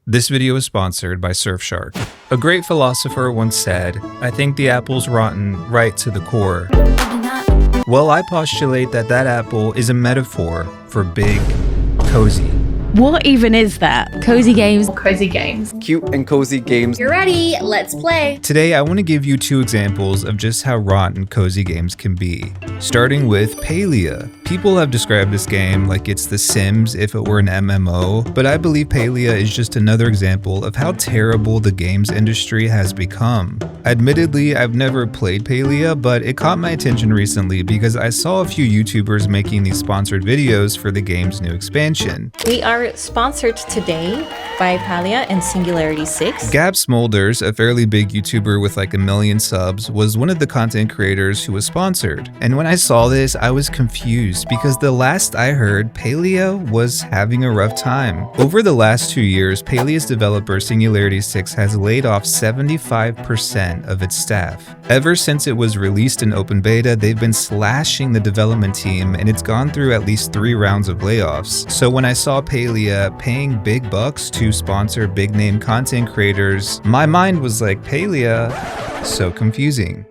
This video is sponsored by Surfshark. A great philosopher once said, "I think the apple's rotten right to the core." Well, I postulate that apple is a metaphor for big, cozy. What even is that? Cozy games. Cozy games. Cute and cozy games. You're ready, let's play. Today, I want to give you two examples of just how rotten cozy games can be. Starting with Paleia. People have described this game like it's The Sims if it were an MMO, but I believe Paleia is just another example of how terrible the games industry has become. Admittedly, I've never played Paleia, but it caught my attention recently because I saw a few YouTubers making these sponsored videos for the game's new expansion. We are sponsored today by Paleia and Singularity 6. Gab Smolders, a fairly big YouTuber with like 1 million subs, was one of the content creators who was sponsored. And when I saw this, I was confused because the last I heard, Paleia was having a rough time. Over the last 2 years, Paleia's developer Singularity 6 has laid off 75% of its staff. Ever since it was released in open beta, they've been slashing the development team, and it's gone through at least 3 rounds of layoffs. So when I saw Paleia paying big bucks to sponsor big name content creators, my mind was like, Paleia, so confusing.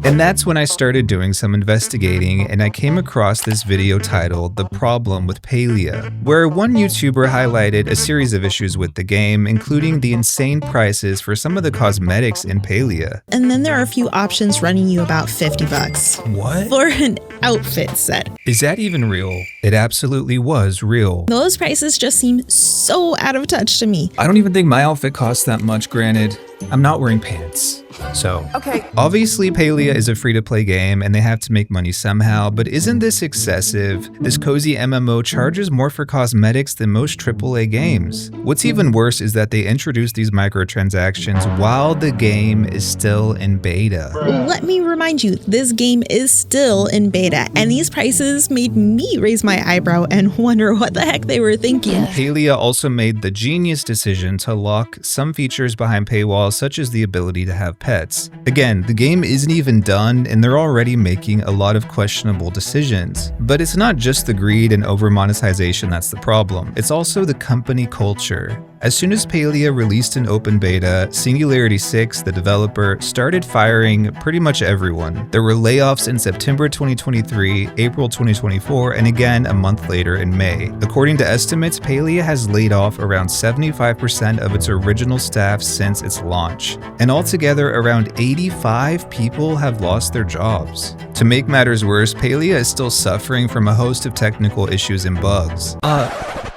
And that's when I started doing some investigating, and I came across this video titled "The Problem with Paleia," where one YouTuber highlighted a series of issues with the game, including the insane prices for some of the cosmetics in Paleia. And then there are a few options running you about 50 bucks. What? For an outfit set. Is that even real? It absolutely was real. Those prices just seem so out of touch to me. I don't even think my outfit costs that much, granted. I'm not wearing pants. So, okay. Obviously, Paleia is a free-to-play game and they have to make money somehow, but isn't this excessive? This cozy MMO charges more for cosmetics than most AAA games. What's even worse is that they introduced these microtransactions while the game is still in beta. Let me remind you, this game is still in beta, and these prices made me raise my eyebrow and wonder what the heck they were thinking. Paleia also made the genius decision to lock some features behind paywalls, such as the ability to have pets. Again, the game isn't even done and they're already making a lot of questionable decisions. But it's not just the greed and over monetization that's the problem, it's also the company culture. As soon as Paleia released in open beta, Singularity 6, the developer, started firing pretty much everyone. There were layoffs in September 2023, April 2024, and again a month later in May. According to estimates, Paleia has laid off around 75% of its original staff since its launch. And altogether, around 85 people have lost their jobs. To make matters worse, Paleia is still suffering from a host of technical issues and bugs.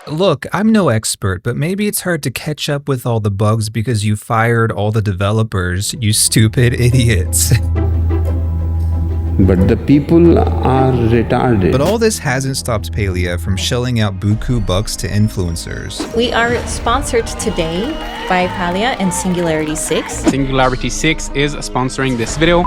Look, I'm no expert, but maybe it's hard to catch up with all the bugs because you fired all the developers, you stupid idiots. But the people are retarded. But all this hasn't stopped Paleia from shelling out buku bucks to influencers. We are sponsored today by Paleia and Singularity 6. Singularity 6 is sponsoring this video.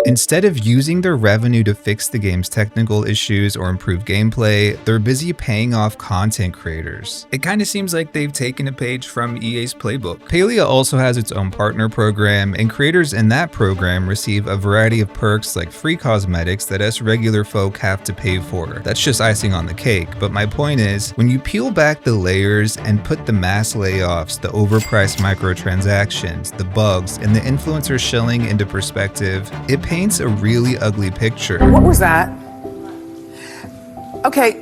Instead of using their revenue to fix the game's technical issues or improve gameplay, they're busy paying off content creators. It kind of seems like they've taken a page from EA's playbook. Paleia also has its own partner program, and creators in that program receive a variety of perks like free cosmetics that us regular folk have to pay for. That's just icing on the cake, but my point is, when you peel back the layers and put the mass layoffs, the overpriced microtransactions, the bugs, and the influencers shelling into perspective, it paints a really ugly picture. What was that? Okay,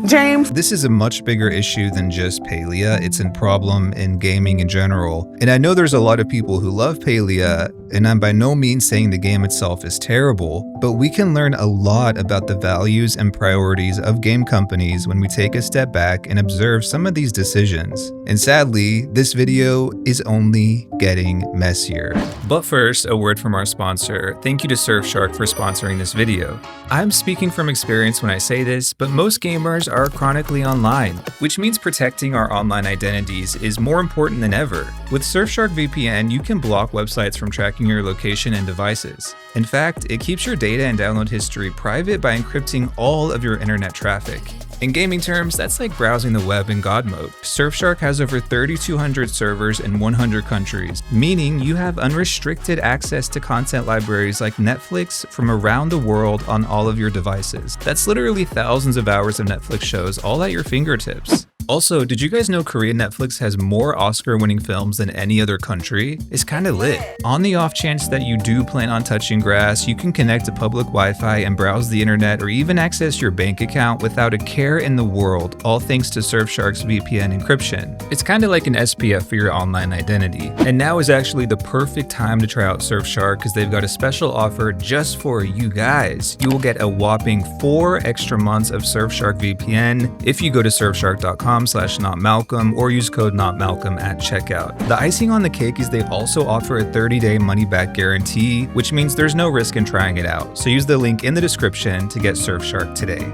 James. This is a much bigger issue than just Paleia. It's a problem in gaming in general. And I know there's a lot of people who love Paleia, and I'm by no means saying the game itself is terrible, but we can learn a lot about the values and priorities of game companies when we take a step back and observe some of these decisions. And sadly, this video is only getting messier. But first, a word from our sponsor. Thank you to Surfshark for sponsoring this video. I'm speaking from experience when I say this, but most gamers are chronically online, which means protecting our online identities is more important than ever. With Surfshark VPN, you can block websites from tracking your location and devices. In fact, it keeps your data and download history private by encrypting all of your internet traffic. In gaming terms, that's like browsing the web in God mode. Surfshark has over 3,200 servers in 100 countries, meaning you have unrestricted access to content libraries like Netflix from around the world on all of your devices. That's literally thousands of hours of Netflix shows all at your fingertips. Also, did you guys know Korean Netflix has more Oscar-winning films than any other country? It's kinda lit. On the off chance that you do plan on touching grass, you can connect to public Wi-Fi and browse the internet or even access your bank account without a care in the world, all thanks to Surfshark's VPN encryption. It's kinda like an SPF for your online identity. And now is actually the perfect time to try out Surfshark because they've got a special offer just for you guys. You will get a whopping 4 extra months of Surfshark VPN if you go to surfshark.com/notmalcolm or use code notmalcolm at checkout. The icing on the cake is they also offer a 30-day money-back guarantee, which means there's no risk in trying it out. So use the link in the description to get Surfshark today.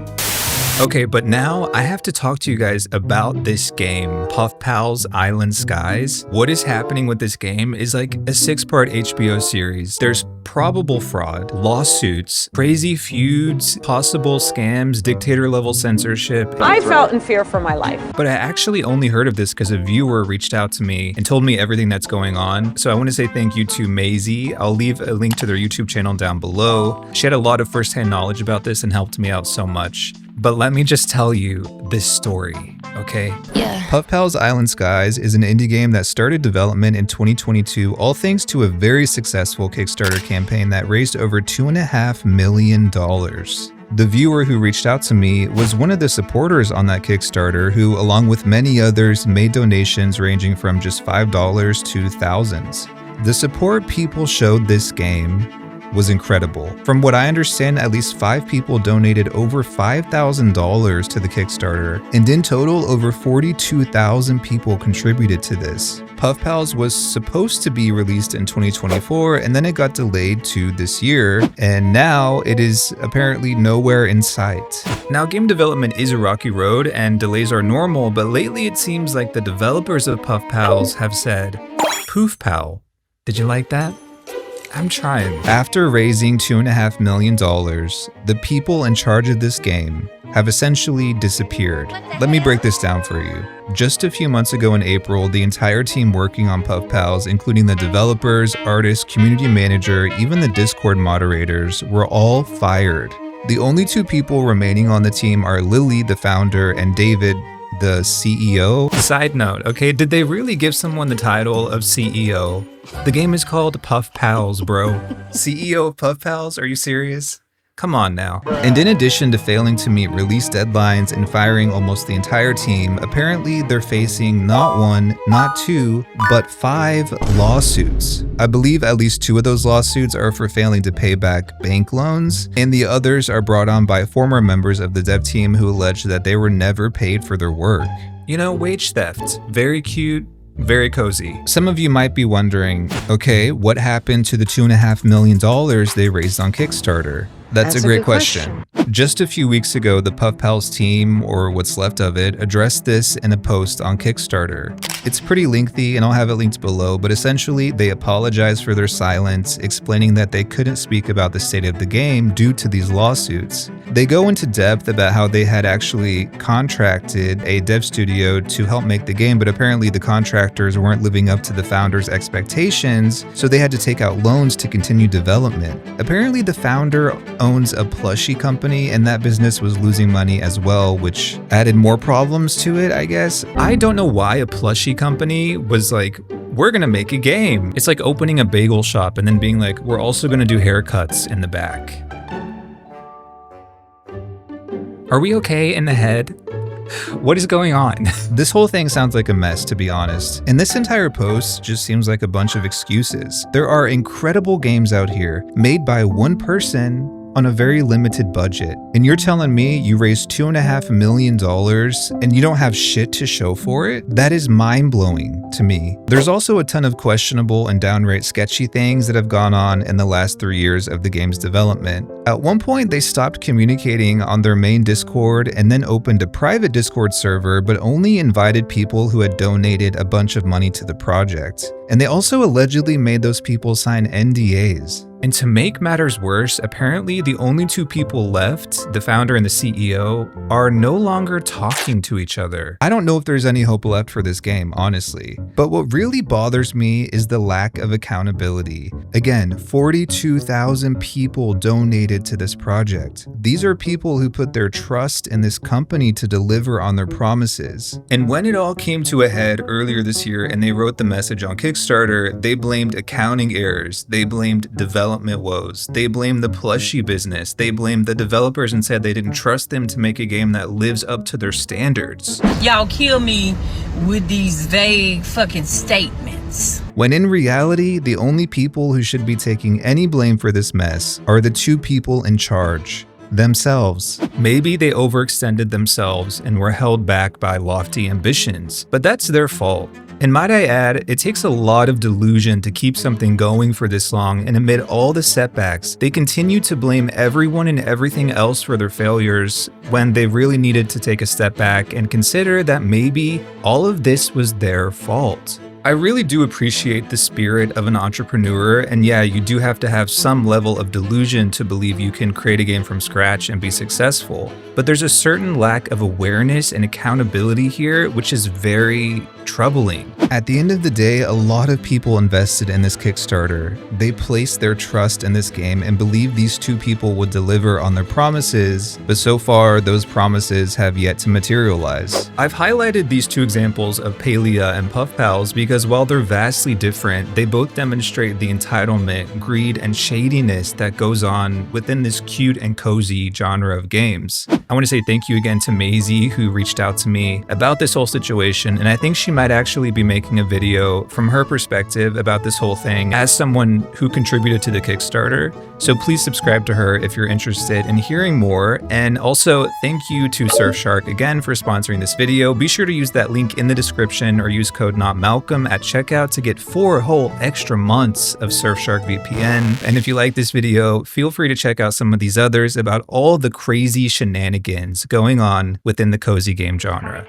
Okay, but now I have to talk to you guys about this game, Puff Pals Island Skies. What is happening with this game is like a 6-part HBO series. There's probable fraud, lawsuits, crazy feuds, possible scams, dictator-level censorship. I felt in fear for my life. But I actually only heard of this because a viewer reached out to me and told me everything that's going on. So I want to say thank you to Maisie. I'll leave a link to their YouTube channel down below. She had a lot of first-hand knowledge about this and helped me out so much. But let me just tell you this story, okay? Yeah. Puff Pals Island Skies is an indie game that started development in 2022, all thanks to a very successful Kickstarter campaign that raised over $2.5 million. The viewer who reached out to me was one of the supporters on that Kickstarter who, along with many others, made donations ranging from just $5 to thousands. The support people showed this game was incredible. From what I understand, at least 5 people donated over $5,000 to the Kickstarter, and in total, over 42,000 people contributed to this. Puff Pals was supposed to be released in 2024, and then it got delayed to this year, and now it is apparently nowhere in sight. Now, game development is a rocky road, and delays are normal, but lately it seems like the developers of Puff Pals have said, "Poof Pal." Did you like that? I'm trying. After raising $2.5 million, the people in charge of this game have essentially disappeared. Let me break this down for you. Just a few months ago in April, the entire team working on Puff Pals, including the developers, artists, community manager, even the Discord moderators, were all fired. The only 2 people remaining on the team are Lily, the founder, and David, the CEO. Side note, okay, did they really give someone the title of CEO? The game is called Puff Pals, bro. CEO of Puff Pals? Are you serious? Come on now. And in addition to failing to meet release deadlines and firing almost the entire team, apparently they're facing not 1, not 2, but 5 lawsuits. I believe at least 2 of those lawsuits are for failing to pay back bank loans, and the others are brought on by former members of the dev team who allege that they were never paid for their work. You know, wage theft. Very cute. Very cozy. Some of you might be wondering, okay, what happened to the $2.5 million they raised on Kickstarter? That's a great question. Just a few weeks ago, the Puff Pals team, or what's left of it, addressed this in a post on Kickstarter. It's pretty lengthy and I'll have it linked below, but essentially they apologized for their silence, explaining that they couldn't speak about the state of the game due to these lawsuits. They go into depth about how they had actually contracted a dev studio to help make the game, but apparently the contractors weren't living up to the founders' expectations, so they had to take out loans to continue development. Apparently the founder owns a plushie company and that business was losing money as well, which added more problems to it, I guess. I don't know why a plushie company was like, we're gonna make a game. It's like opening a bagel shop and then being like, we're also gonna do haircuts in the back. Are we okay in the head? What is going on? This whole thing sounds like a mess, to be honest. And this entire post just seems like a bunch of excuses. There are incredible games out here made by one person on a very limited budget. And you're telling me you raised $2.5 million and you don't have shit to show for it? That is mind-blowing to me. There's also a ton of questionable and downright sketchy things that have gone on in the last 3 years of the game's development. At one point, they stopped communicating on their main Discord and then opened a private Discord server, but only invited people who had donated a bunch of money to the project. And they also allegedly made those people sign NDAs. And to make matters worse, apparently the only two people left, the founder and the CEO, are no longer talking to each other. I don't know if there's any hope left for this game, honestly. But what really bothers me is the lack of accountability. Again, 42,000 people donated to this project. These are people who put their trust in this company to deliver on their promises. And when it all came to a head earlier this year and they wrote the message on Kickstarter, they blamed accounting errors, they blamed development woes, they blamed the plushie business, they blamed the developers and said they didn't trust them to make a game that lives up to their standards. Y'all kill me with these vague fucking statements. When in reality, the only people who should be taking any blame for this mess are the two people in charge. Themselves. Maybe they overextended themselves and were held back by lofty ambitions, but that's their fault. And might I add, it takes a lot of delusion to keep something going for this long, and amid all the setbacks, they continue to blame everyone and everything else for their failures when they really needed to take a step back and consider that maybe all of this was their fault. I really do appreciate the spirit of an entrepreneur, and yeah, you do have to have some level of delusion to believe you can create a game from scratch and be successful. But there's a certain lack of awareness and accountability here, which is very troubling. At the end of the day, a lot of people invested in this Kickstarter. They placed their trust in this game and believed these two people would deliver on their promises, but so far, those promises have yet to materialize. I've highlighted these two examples of Paleia and Puff Pals because while they're vastly different, they both demonstrate the entitlement, greed, and shadiness that goes on within this cute and cozy genre of games. I want to say thank you again to Maisie, who reached out to me about this whole situation, and I think she might actually be making a video from her perspective about this whole thing as someone who contributed to the Kickstarter. So please subscribe to her if you're interested in hearing more. And also thank you to Surfshark again for sponsoring this video. Be sure to use that link in the description or use code NotMalcolm at checkout to get 4 whole extra months of Surfshark VPN. And if you like this video, feel free to check out some of these others about all the crazy shenanigans going on within the cozy game genre.